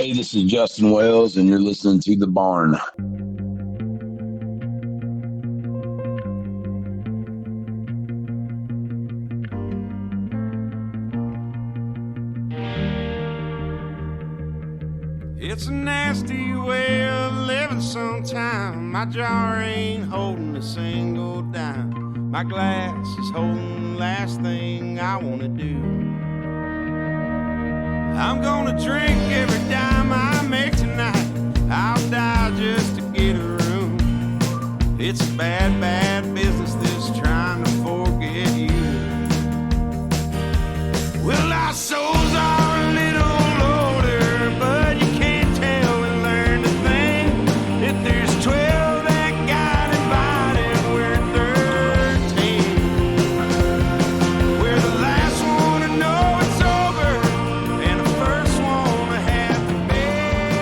Hey, this is Justin Wells, and you're listening to The Barn. It's a nasty way of living sometime. My jar ain't holding a single dime. My glass is holding the last thing I want to do. I'm gonna drink every dime I make tonight. I'll die just to get a room. It's a bad, bad business, this trying to forget you. Well, our souls are a little older, but you can't tell and learn a thing. If there's 12 that got invited, we're 13. We're the last one to know it's over, and the first one to have to beg.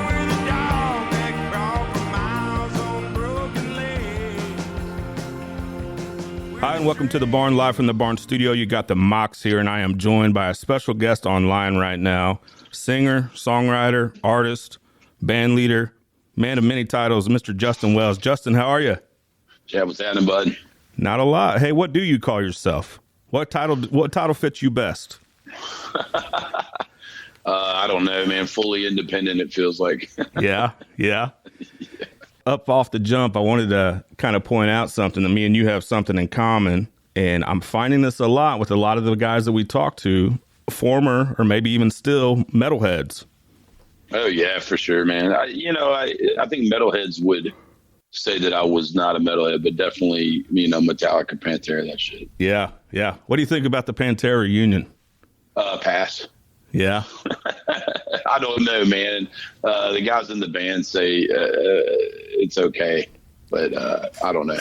We're the dog that crawled for miles on broken legs. Hi, and welcome to The Barn, live from the Barn studio. You got the Mox here, and I am joined by a special guest online right now. Singer, songwriter, artist, band leader, man of many titles, Mr. Justin Wells. Justin, how are you? Yeah, what's happening, bud? Not a lot. Hey, what do you call yourself? What title fits you best? I don't know, man. Fully independent, it feels like. Yeah. Up off the jump, I wanted to kind of point out something that me and you have something in common. And I'm finding this a lot with a lot of the guys that we talk to, former or maybe even still metalheads. Oh, yeah, for sure, man. I think metalheads would say that I was not a metalhead, but definitely, Metallica, Pantera, that shit. Yeah. What do you think about the Pantera reunion? Pass. Yeah. I don't know, man. The guys in the band say it's okay, but I don't know.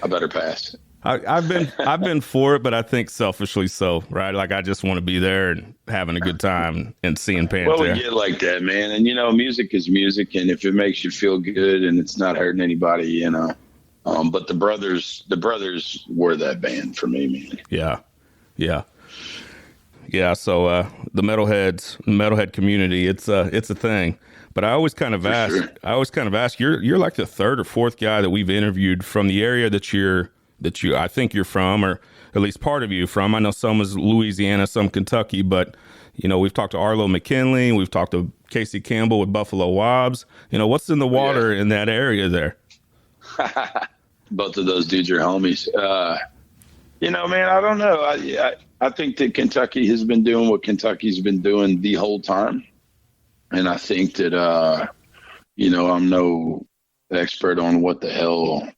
I better pass. I've been for it, but I think selfishly so, right? Like I just want to be there and having a good time and seeing Pantera. Well, we get like that, man. And music is music, and if it makes you feel good and it's not hurting anybody, But the brothers were that band for me, man. Yeah. So the metalhead community, it's a thing. But I always kind of ask. You're like the third or fourth guy that we've interviewed from the area that I think you're from, or at least part of you from. I know some is Louisiana, some Kentucky, but we've talked to Arlo McKinley, we've talked to Casey Campbell with Buffalo Wobbs. What's in the water in that area there? Both of those dudes are homies. Man, I don't know. I think that Kentucky has been doing what Kentucky's been doing the whole time. And I think that, I'm no expert on what the hell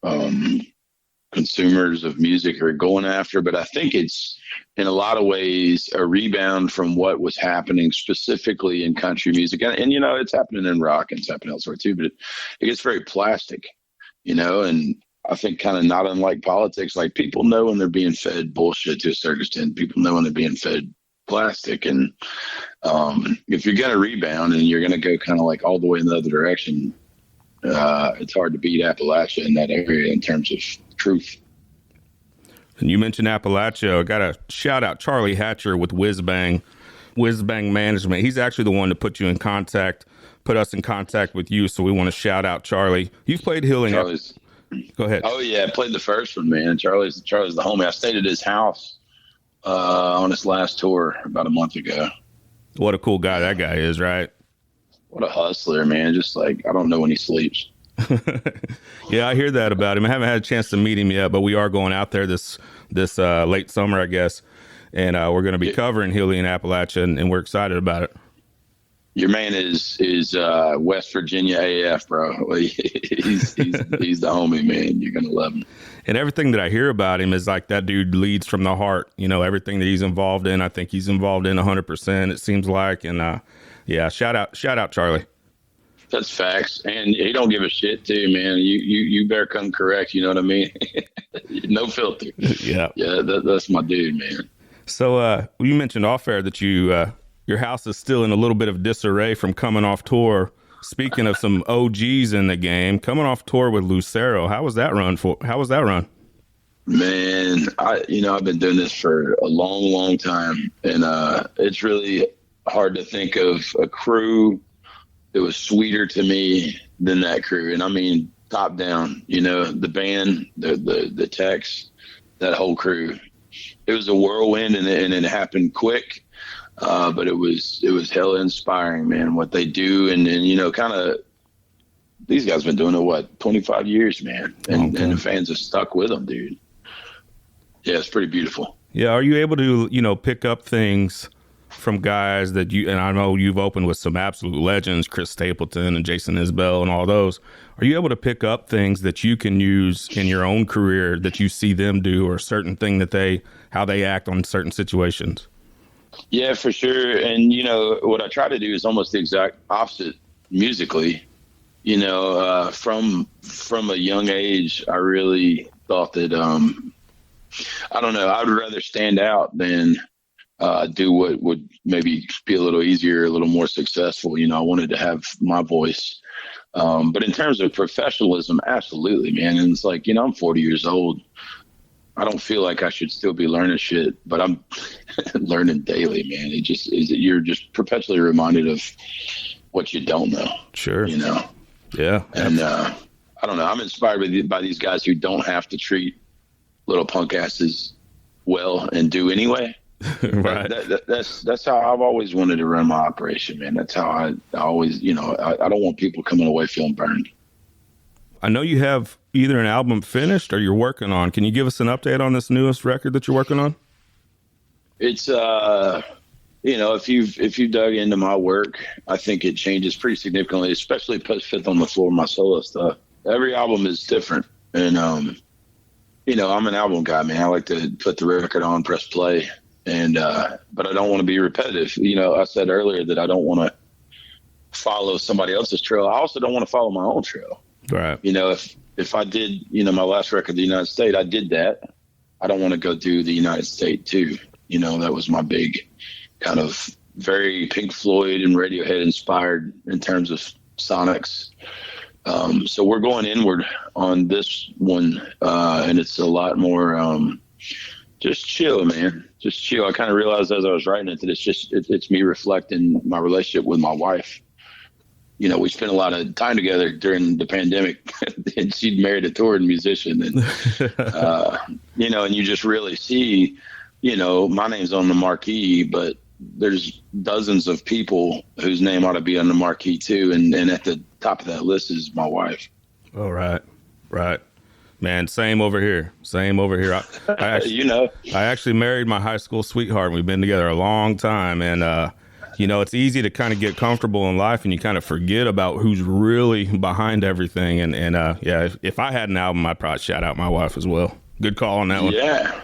consumers of music are going after, but I think it's in a lot of ways a rebound from what was happening specifically in country music. And it's happening in rock and it's happening elsewhere too, but it gets very plastic, and I think kind of not unlike politics, like people know when they're being fed bullshit to a certain extent. People know when they're being fed plastic. And if you're going to rebound and you're going to go kind of like all the way in the other direction, it's hard to beat Appalachia in that area in terms of truth. And you mentioned Appalachia. I got to shout out Charlie Hatcher with Whiz Bang Management. He's actually the one to put us in contact with you. So we want to shout out Charlie. You've played Healing. Go ahead. Oh yeah, I played the first one, man. Charlie's the homie. I stayed at his house on his last tour about a month ago. What a cool guy that guy is, right? What a hustler, man. Just like, I don't know when he sleeps. Yeah, I hear that about him. I haven't had a chance to meet him yet, but we are going out there this late summer, I guess. And we're going to be covering Healy and Appalachia, and we're excited about it. Your man is West Virginia AF, bro. He's the homie, man. You're going to love him. And everything that I hear about him is like that dude leads from the heart. Everything that he's involved in, I think he's involved in 100%, it seems like. And shout out Charlie. That's facts. And he don't give a shit too, man. You better come correct. You know what I mean? No filter. Yeah. Yeah. That's my dude, man. So you mentioned off air that your house is still in a little bit of disarray from coming off tour. Speaking of some OGs in the game, coming off tour with Lucero, how was that run? Man, I've been doing this for a long, long time, and it's really hard to think of a crew sweeter to me than that crew. And I mean, top down, you know, the band, the techs, that whole crew. It was a whirlwind, and it happened quick. But it was hella inspiring, man, what they do. And you know, kind of, these guys been doing it, 25 years, man. And the fans have stuck with them, dude. Yeah, it's pretty beautiful. Yeah. Are you able to, you know, pick up things from guys that and I know you've opened with some absolute legends, Chris Stapleton and Jason Isbell and all those. Are you able to pick up things that you can use in your own career that you see them do, or a certain thing that how they act on certain situations? Yeah, for sure. And, you know, what I try to do is almost the exact opposite musically. You know, from a young age, I really thought that, I don't know, I would rather stand out than do what would maybe be a little easier, a little more successful. You know, I wanted to have my voice. But in terms of professionalism, absolutely, man. And it's like, you know, I'm 40 years old. I don't feel like I should still be learning shit, but I'm learning daily, man. You're just perpetually reminded of what you don't know. Sure. You know? Yeah. And I don't know. I'm inspired by these guys who don't have to treat little punk asses well and do anyway. Right. That's how I've always wanted to run my operation, man. That's how I always, you know, I don't want people coming away feeling burned. I know you have either an album finished or you're working on. Can you give us an update on this newest record that you're working on? It's, you know, if you dug into my work, I think it changes pretty significantly, especially post Fifth on the Floor, my solo stuff. Every album is different. And, you know, I'm an album guy, man. I like to put the record on, press play. And, but I don't want to be repetitive. You know, I said earlier that I don't want to follow somebody else's trail. I also don't want to follow my own trail. Right. You know, if I did, you know, my last record, The United States, I did that. I don't want to go do The United States too. You know, that was my big kind of very Pink Floyd and Radiohead inspired in terms of sonics. So we're going inward on this one. And it's a lot more, just chill, man. Just chill. I kind of realized as I was writing it that it's me reflecting my relationship with my wife. You know, we spent a lot of time together during the pandemic, and she'd married a touring musician, and you know, and you just really see, you know, my name's on the marquee, but there's dozens of people whose name ought to be on the marquee too, and at the top of that list is my wife. Oh, right. Man, same over here. I actually, you know, I actually married my high school sweetheart. We've been together a long time, and you know, it's easy to kind of get comfortable in life, and you kind of forget about who's really behind everything. And yeah, if I had an album, I'd probably shout out my wife as well. Good call on that one. Yeah,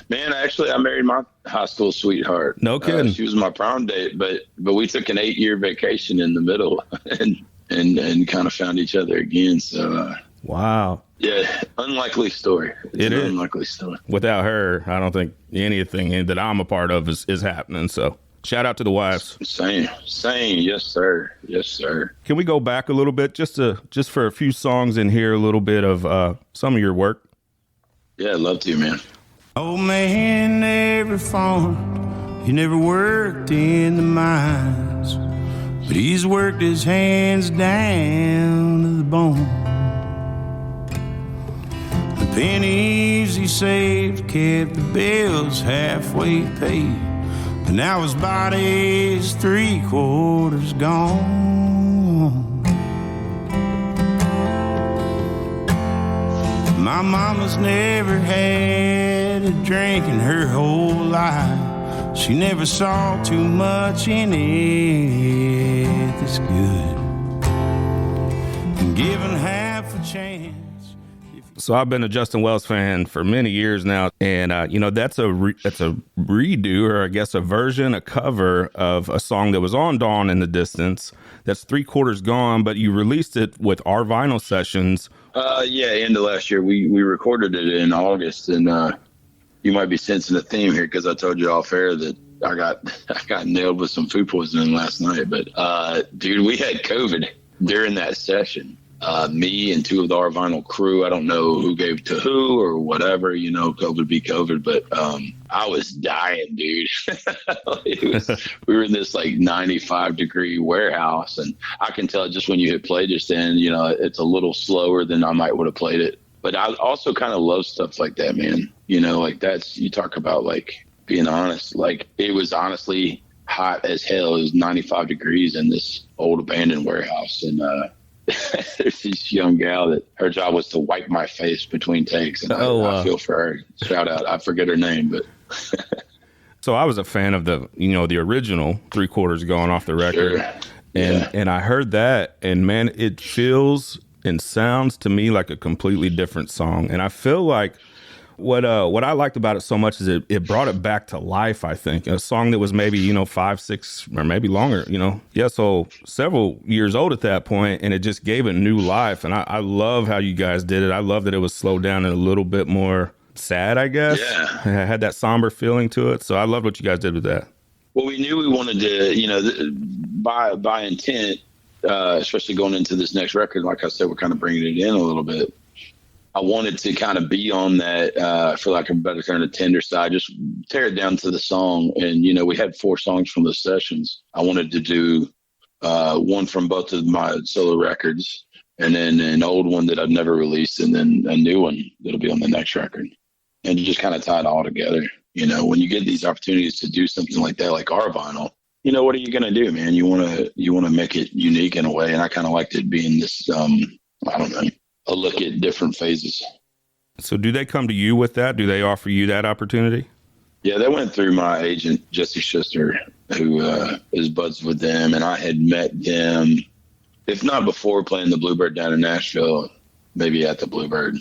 man. Actually, I married my high school sweetheart. No kidding. She was my prom date, but we took an 8-year vacation in the middle, and kind of found each other again. So wow. Yeah, unlikely story. It's an unlikely story. Without her, I don't think anything that I'm a part of is happening. So shout out to the wives. Same. Yes, sir. Can we go back a little bit just for a few songs and hear a little bit of some of your work? Yeah, I'd love to, man. Old man never farmed, he never worked in the mines, but he's worked his hands down to the bone. The pennies he saved kept the bills halfway paid, but now his body's 3/4 gone. My mama's never had a drink in her whole life. She never saw too much in it that's good. And given half a chance. So I've been a Justin Wells fan for many years now, and you know, that's a redo, or I guess a version, a cover of a song that was on Dawn in the Distance. That's 3/4 gone, but you released it with our vinyl sessions. Yeah, end of last year. We recorded it in August, and you might be sensing a theme here because I told you off air that I got nailed with some food poisoning last night. But dude, we had COVID during that session. me and two of our vinyl crew. I don't know who gave to who or whatever, COVID be COVID, but I was dying, dude. We were in this like 95-degree warehouse, and I can tell just when you hit play just then, it's a little slower than I might would have played it. But I also kind of love stuff like that, man. Like you talk about like being honest, like it was honestly hot as hell. It was 95 degrees in this old abandoned warehouse, and there's this young gal that her job was to wipe my face between takes, and I feel for her. Shout out, I forget her name, but so I was a fan of the original 3/4 going off the record. Sure. And I heard that, and man, it feels and sounds to me like a completely different song. And I feel like what I liked about it so much is it brought it back to life. I think a song that was maybe 5, 6, or maybe longer. So several years old at that point, and it just gave it new life. And I love how you guys did it. I love that it was slowed down and a little bit more sad, I guess. Yeah, it had that somber feeling to it. So I loved what you guys did with that. Well, we knew we wanted to, by intent, especially going into this next record. Like I said, we're kind of bringing it in a little bit. I wanted to kind of be on that, for lack of a better term, the tender side, just tear it down to the song. And, we had 4 songs from those sessions. I wanted to do one from both of my solo records, and then an old one that I've never released, and then a new one that'll be on the next record. And just kind of tie it all together. When you get these opportunities to do something like that, like our vinyl, what are you going to do, man? You want to make it unique in a way. And I kind of liked it being this, I don't know, a look at different phases. So do they come to you with that? Do they offer you that opportunity? Yeah, they went through my agent, Jesse Schuster, who is buds with them. And I had met them, if not before playing the Bluebird down in Nashville, maybe at the Bluebird.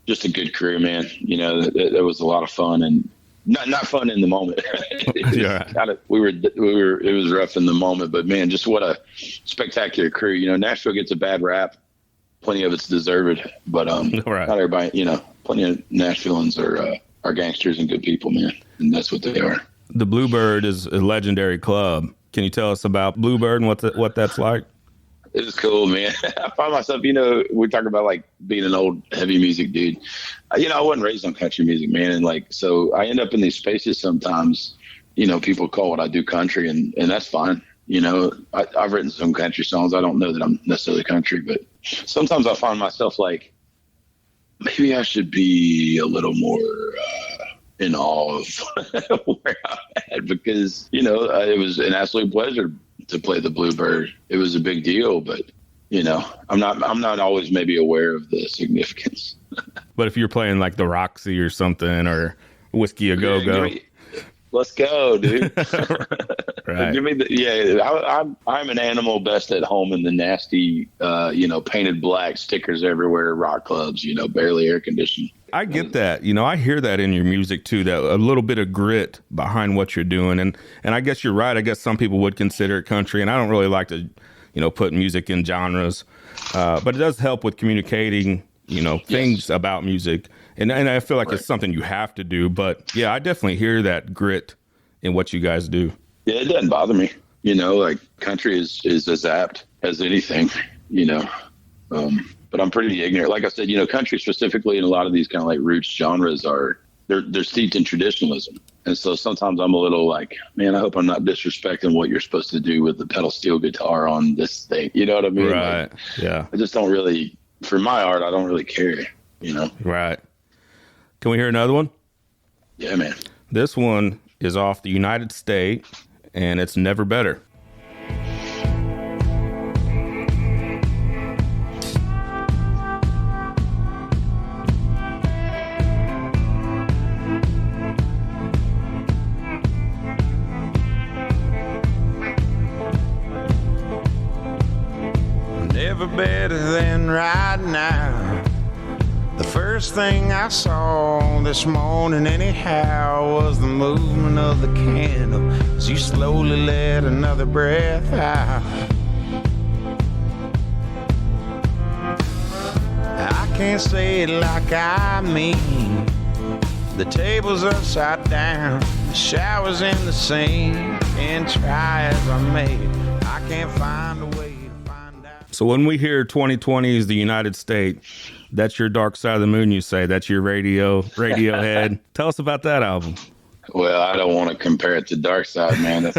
Just a good crew, man. There was a lot of fun, and not fun in the moment. It was rough in the moment, but man, just what a spectacular crew. Nashville gets a bad rap. Plenty of it's deserved, but right. Not everybody, plenty of Nashvilleans are gangsters and good people, man. And that's what they are. The Bluebird is a legendary club. Can you tell us about Bluebird and what that's like? It's cool, man. I find myself, we talk about like being an old heavy music dude. I wasn't raised on country music, man. And so I end up in these spaces sometimes, people call what I do country, and that's fine. I've written some country songs. I don't know that I'm necessarily country, but sometimes I find myself like, maybe I should be a little more in awe of where I'm at, because, it was an absolute pleasure to play the Bluebird. It was a big deal, but I'm not always maybe aware of the significance. But if you're playing like the Roxy or something, or Whiskey A Go Go, let's go, dude. Right. Give me I'm an animal best at home in the nasty, painted black stickers everywhere, rock clubs, barely air conditioned. I get that. I hear that in your music too, that a little bit of grit behind what you're doing. And I guess you're right. I guess some people would consider it country, and I don't really like to, put music in genres. But it does help with communicating, things about music. And I feel like it's something you have to do. But yeah, I definitely hear that grit in what you guys do. Yeah, it doesn't bother me. Like country is as apt as anything, but I'm pretty ignorant. Like I said, country specifically, and a lot of these kind of like roots genres they're steeped in traditionalism. And so sometimes I'm a little like, man, I hope I'm not disrespecting what you're supposed to do with the pedal steel guitar on this thing. You know what I mean? Right. Like, yeah. I just don't really, for my art, I don't really care, Right. Can we hear another one? Yeah, man. This one is off the United States, and it's Never Better. Never better than right now. The first thing I saw this morning anyhow was the movement of the candle as you slowly let another breath out. I can't say it like I mean. The table's upside down, the shower's in the sink, and try as I may, I can't find a way to find out. So when we hear 2020 is the United States, that's your Dark Side of the Moon, you say. That's your Radiohead. Tell us about that album. Well, I don't want to compare it to Dark Side, man.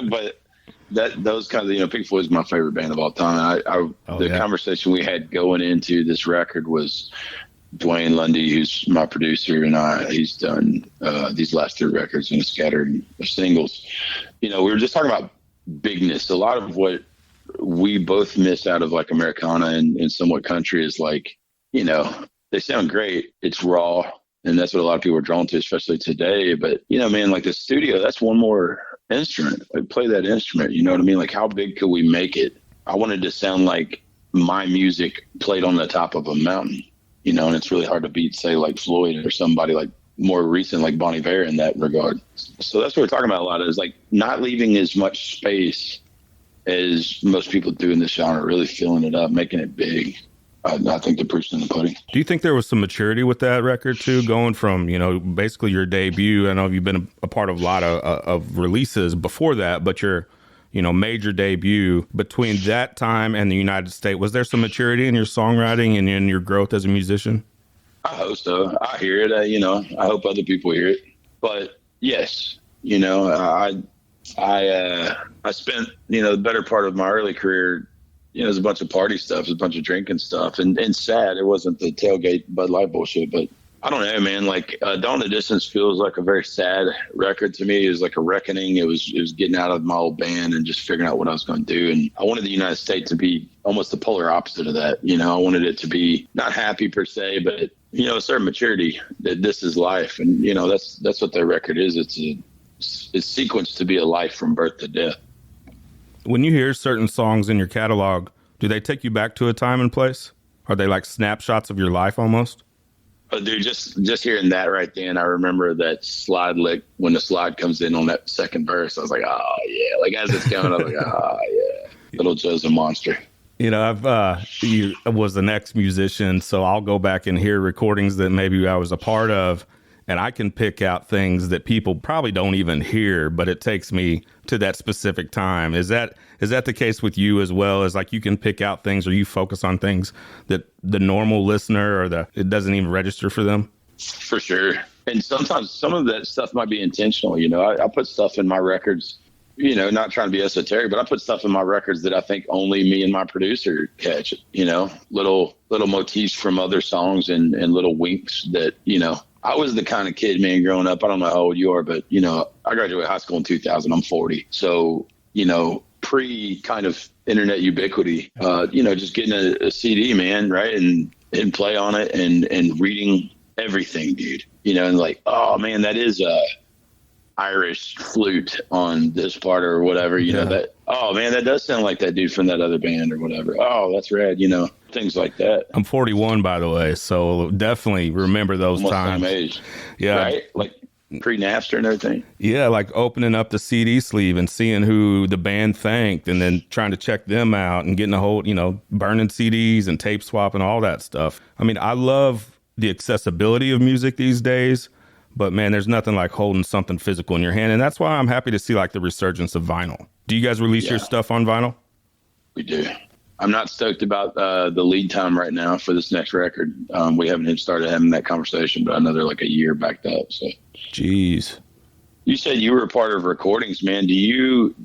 But those kinds of, Pink Floyd's my favorite band of all time. Conversation we had going into this record was Dwayne Lundy, who's my producer, and he's done these last 3 records and scattered singles. We were just talking about bigness. A lot of what we both miss out of like Americana and somewhat country is like, they sound great. It's raw. And that's what a lot of people are drawn to, especially today. But, man, like the studio, that's one more instrument. Like play that instrument. You know what I mean? Like how big could we make it? I wanted to sound like my music played on the top of a mountain, and it's really hard to beat, say, like Floyd or somebody like more recent, like Bon Iver in that regard. So that's what we're talking about a lot, is like not leaving as much space as most people do in this genre, really filling it up, making it big. I think the proof's in the pudding. Do you think there was some maturity with that record too, going from, basically your debut? I know you've been a part of a lot of releases before that, but your, major debut, between that time and the United States, was there some maturity in your songwriting and in your growth as a musician? I hope so. I hear it. I hope other people hear it. But yes, I spent, the better part of my early career, it was a bunch of party stuff, it was a bunch of drinking stuff, and sad. It wasn't the tailgate Bud Light bullshit, but I don't know, man. Like Dawn in the Distance feels like a very sad record to me. It was like a reckoning. It was getting out of my old band and just figuring out what I was going to do. And I wanted the United States to be almost the polar opposite of that. I wanted it to be not happy per se, but a certain maturity that this is life. And that's what that record is. It's sequenced to be a life from birth to death. When you hear certain songs in your catalog, do they take you back to a time and place? Are they like snapshots of your life almost? Oh, dude, just hearing that right then, I remember that slide lick when the slide comes in on that second verse. I was like, oh, yeah. Like, as it's going, I was like, oh, yeah. Little Joe's a monster. I was an ex-musician, so I'll go back and hear recordings that maybe I was a part of, and I can pick out things that people probably don't even hear, but it takes me to that specific time. Is that the case with you as well? Is like you can pick out things, or you focus on things that the normal listener it doesn't even register for them? For sure. And sometimes some of that stuff might be intentional. I put stuff in my records, not trying to be esoteric, but I put stuff in my records that I think only me and my producer catch, little motifs from other songs and little winks that, I was the kind of kid, man, growing up. I don't know how old you are, but, I graduated high school in 2000. I'm 40. So, pre kind of internet ubiquity, just getting a CD, man, right? And play on it and reading everything, dude, and like, oh, man, that is a Irish flute on this part or whatever, that, oh, man, that does sound like that dude from that other band or whatever. Oh, that's rad, things like that. I'm 41, by the way, so definitely remember those almost times. Same age. Yeah. Right? Like pre-Napster and everything. Yeah, like opening up the CD sleeve and seeing who the band thanked and then trying to check them out and getting a whole, burning CDs and tape swap and all that stuff. I mean, I love the accessibility of music these days, but man, there's nothing like holding something physical in your hand. And that's why I'm happy to see like the resurgence of vinyl. Do you guys release your stuff on vinyl? We do. I'm not stoked about the lead time right now for this next record. We haven't even started having that conversation, but I know they're like a year backed up. So, jeez. You said you were a part of recordings, man. Do you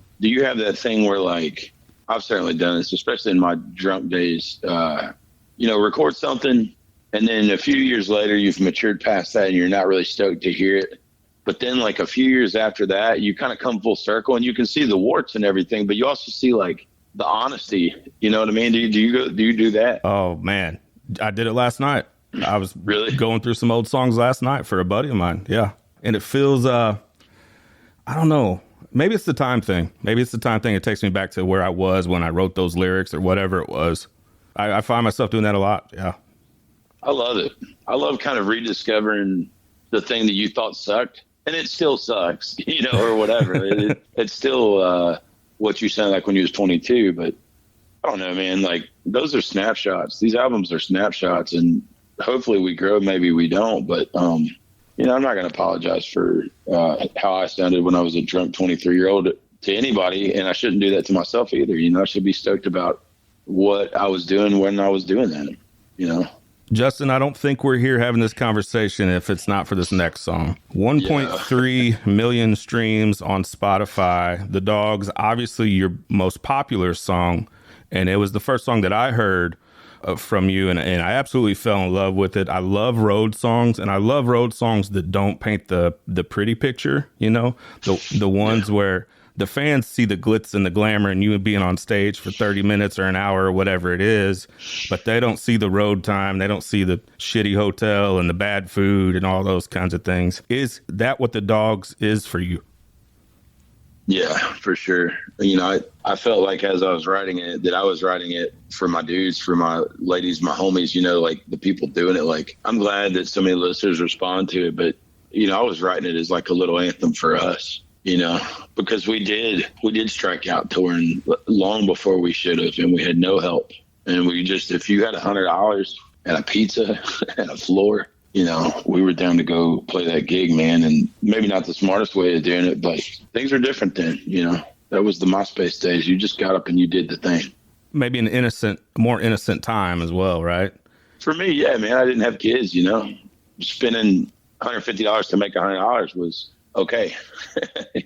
have that thing where, like, I've certainly done this, especially in my drunk days. Record something, and then a few years later, you've matured past that, and you're not really stoked to hear it. But then, like a few years after that, you kind of come full circle, and you can see the warts and everything, but you also see like the honesty. You know what I mean? Do you do that? Oh man, I did it last night. I was really going through some old songs last night for a buddy of mine. Yeah, and it feels I don't know. Maybe it's the time thing. It takes me back to where I was when I wrote those lyrics or whatever it was. I find myself doing that a lot. Yeah. I love it. I love kind of rediscovering the thing that you thought sucked, and it still sucks, or whatever. It's still what you sound like when you was 22, but I don't know, man. Like, those are snapshots. These albums are snapshots, and hopefully we grow, maybe we don't, but I'm not going to apologize for how I sounded when I was a drunk 23-year-old to anybody, and I shouldn't do that to myself either. I should be stoked about what I was doing when I was doing that, you know? Justin, I don't think we're here having this conversation if it's not for this next song. 1.3 million streams on Spotify. The Dogs, obviously your most popular song, and it was the first song that I heard from you, and I absolutely fell in love with it. I love road songs, and I love road songs that don't paint the pretty picture, you know, the ones where the fans see the glitz and the glamour and you being on stage for 30 minutes or an hour or whatever it is, but they don't see the road time. They don't see the shitty hotel and the bad food and all those kinds of things. Is that what The Dogs is for you? Yeah, for sure. You know, I felt like as I was writing it, that I was writing it for my dudes, for my ladies, my homies, you know, like the people doing it. Like, I'm glad that so many listeners respond to it, but, you know, I was writing it as like a little anthem for us. You know, because we did strike out touring long before we should have, and we had no help. And we just, if you had $100 and a pizza and a floor, you know, we were down to go play that gig, man. And maybe not the smartest way of doing it, but things are different then, you know. That was the MySpace days. You just got up and you did the thing. Maybe an more innocent time as well, right? For me, yeah, man. I didn't have kids, you know. Spending $150 to make $100 was okay,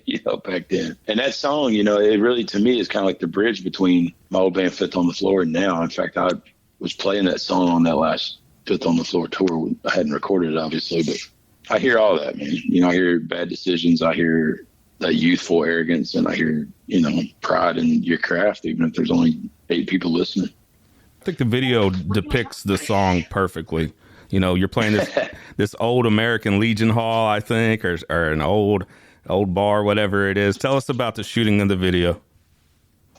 you know, back then. And that song, you know, it really, to me, is kind of like the bridge between my old band Fifth on the Floor and now. In fact, I was playing that song on that last Fifth on the Floor tour. I hadn't recorded it, obviously, but I hear all that, man. You know, I hear bad decisions. I hear that youthful arrogance, and I hear, you know, pride in your craft, even if there's only 8 people listening. I think the video depicts the song perfectly. You know, you're playing this old American Legion Hall, I think, or an old bar, whatever it is. Tell us about the shooting of the video.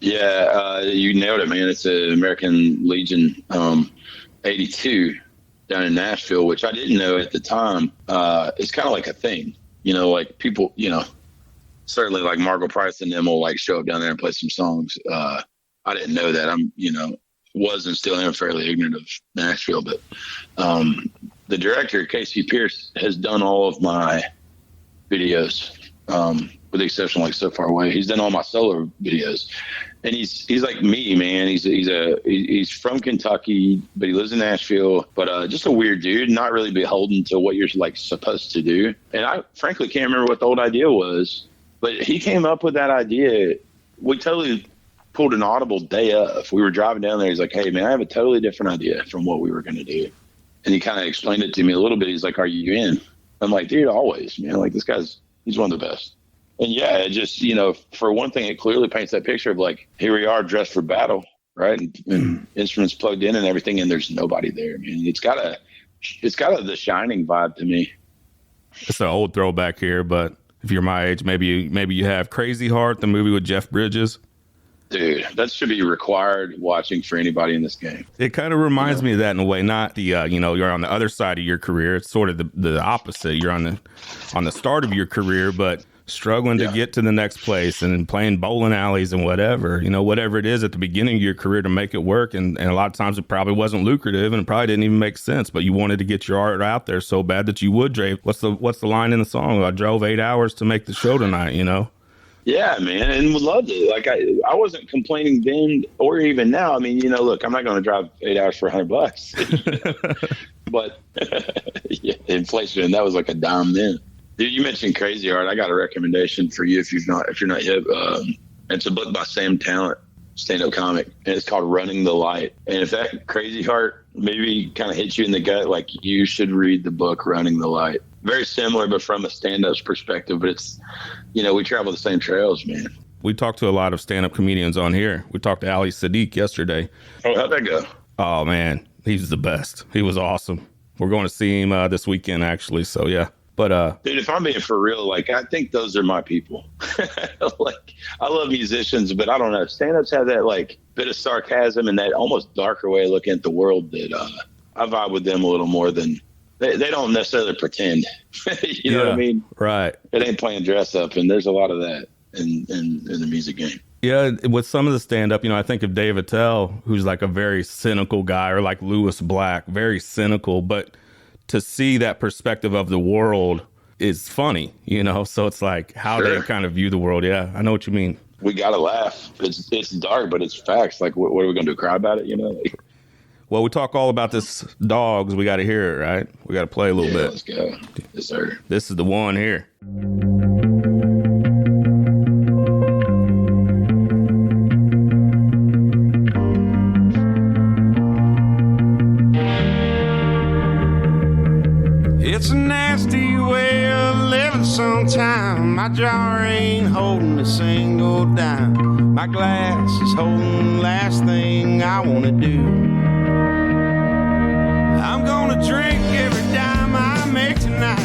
Yeah, you nailed it, man. It's an American Legion 82 down in Nashville, which I didn't know at the time. It's kind of like a thing, you know, like people, you know, certainly like Margot Price and them will like show up down there and play some songs. I didn't know that. I'm, you know, was and still am fairly ignorant of Nashville, but the director, Casey Pierce, has done all of my videos, with the exception of like So Far Away. He's done all my solo videos, and he's like me, man. He's from Kentucky, but he lives in Nashville. But just a weird dude, not really beholden to what you're like supposed to do. And I frankly can't remember what the old idea was, but he came up with that idea. We totally pulled an audible day of. We were driving down there. He's like, "Hey, man, I have a totally different idea from what we were going to do." And he kind of explained it to me a little bit. He's like, "Are you in?" I'm like, "Dude, always, man. Like, this he's one of the best." And yeah, it just, you know, for one thing, it clearly paints that picture of like, here we are dressed for battle, right? And instruments plugged in and everything, and there's nobody there. I mean, it's got the Shining vibe to me. It's an old throwback here, but if you're my age, maybe you have Crazy Heart, the movie with Jeff Bridges. Dude, that should be required watching for anybody in this game. It kind of reminds me of that in a way. Not the you know, you're on the other side of your career. It's sort of the opposite. You're on the start of your career, but struggling to get to the next place and playing bowling alleys and whatever, you know, whatever it is at the beginning of your career to make it work. And a lot of times it probably wasn't lucrative and it probably didn't even make sense, but you wanted to get your art out there so bad that you would drive. What's the line in the song? I drove 8 hours to make the show tonight, you know? Yeah, man. And loved it. Like I wasn't complaining then or even now. I mean, you know, look, I'm not going to drive 8 hours for $100, but yeah, inflation, that was like a dime then. Dude, you mentioned Crazy Heart. I got a recommendation for you if you're not hip. It's a book by Sam Talent, stand-up comic, and it's called Running the Light. And if that Crazy Heart maybe kind of hits you in the gut, like, you should read the book Running the Light. Very similar, but from a stand-up's perspective. But it's, you know, we travel the same trails, man. We talked to a lot of stand-up comedians on here. We talked to Ali Sadiq yesterday. Oh, how'd that go? Oh, man, he's the best. He was awesome. We're going to see him this weekend, actually. So, yeah. But dude, if I'm being for real, like, I think those are my people. Like, I love musicians, but I don't know. Stand-ups have that like bit of sarcasm and that almost darker way of looking at the world that I vibe with them a little more than they don't necessarily pretend. You know what I mean? Right. It ain't playing dress up, and there's a lot of that in the music game. Yeah, with some of the stand-up, you know, I think of Dave Attell, who's like a very cynical guy, or like Lewis Black, very cynical, but to see that perspective of the world is funny, you know? So it's like how they kind of view the world. Yeah, I know what you mean. we got to laugh. It's dark, but it's facts. Like, what are we going to do? Cry about it? You know? Like, Well, we talk all about this dogs. We got to hear it, right? We got to play a little bit. Let's go. Yes, sir. This is the one here. It's a nasty way of living sometime. My jar ain't holding a single dime. My glass is holding the last thing I want to do. I'm gonna drink every dime I make tonight.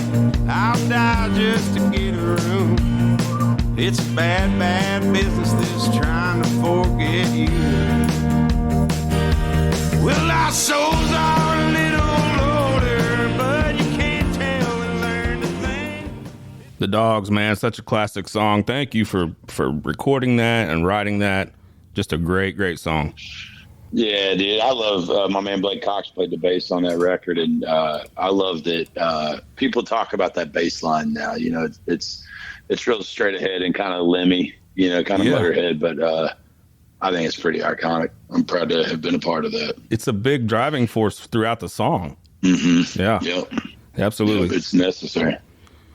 I'll die just to get a room. It's a bad, bad business, this trying to forget you. Well, our souls are a little older, but you can't tell and learn to think. The Dogs, man, such a classic song. Thank you for recording that and writing that. Just a great, great song. Yeah, dude, I love my man Blake Cox played the bass on that record, and I love that people talk about that bass line now. You know, it's real straight ahead and kind of lemmy, you know, kind of Motorhead, but I think it's pretty iconic. I'm proud to have been a part of that. It's a big driving force throughout the song. Mm-hmm. Yeah, yep, absolutely. Yep, it's necessary.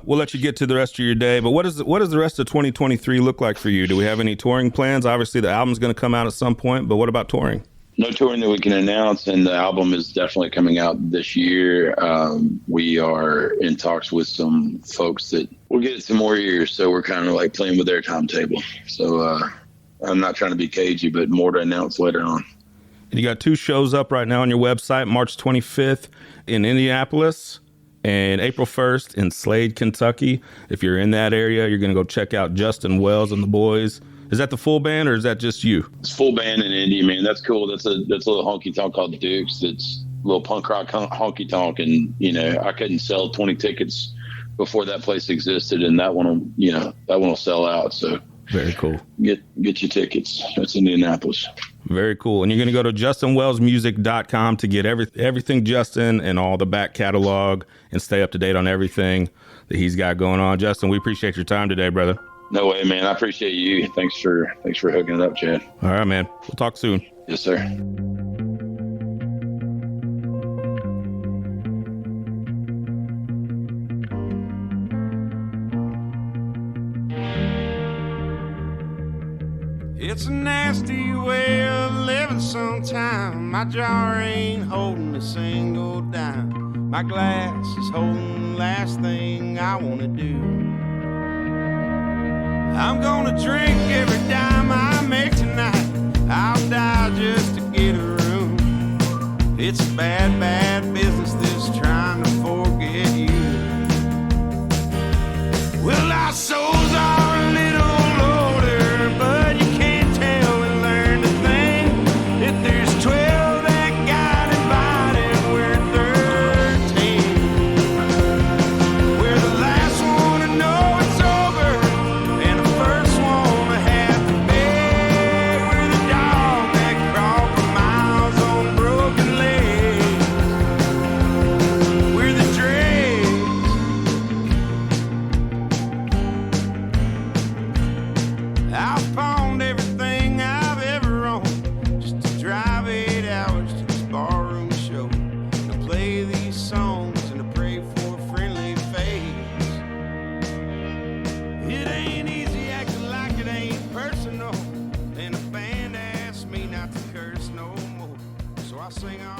We'll let you get to the rest of your day, but what does the rest of 2023 look like for you? Do we have any touring plans? Obviously, the album's going to come out at some point, but what about touring? No touring that we can announce, and the album is definitely coming out this year. We are in talks with some folks that we'll get some more years, so we're kind of like playing with their timetable. So I'm not trying to be cagey, but more to announce later on. And you got 2 shows up right now on your website, March 25th in Indianapolis and April 1st in Slade, Kentucky. If you're in that area, you're going to go check out Justin Wells and the boys. Is that the full band or is that just you? It's full band in Indy, man. That's cool. That's a little honky tonk called Duke's. That's a little punk rock honky tonk, and you know I couldn't sell 20 tickets before that place existed, and that one will sell out. So very cool. Get your tickets. That's Indianapolis. Very cool. And you're going to go to justinwellsmusic.com to get everything Justin and all the back catalog and stay up to date on everything that he's got going on. Justin, we appreciate your time today, brother. No way, man. I appreciate you. Thanks for hooking it up, Chad. All right, man. We'll talk soon. Yes, sir. It's a nasty way of living sometime. My jar ain't holding a single dime. My glass is holding the last thing I want to do. I'm gonna drink every dime I make tonight. I'll die just to get a room. It's a bad, bad business, this trying to forget you. Well, our souls are a little older, but you can't tell and learn to think. If there's 12 that got invited, we're 13. We're the last one to know it's over, and the first one to have to beg. We're the dog that crawled for miles on broken legs. We're the dregs. I've pawned everything I've ever owned just to drive 8 hours to this barroom show, to play these songs and to pray for a friendly face. It ain't easy acting like it ain't personal, and the band asked me not to curse no more, so I sing on.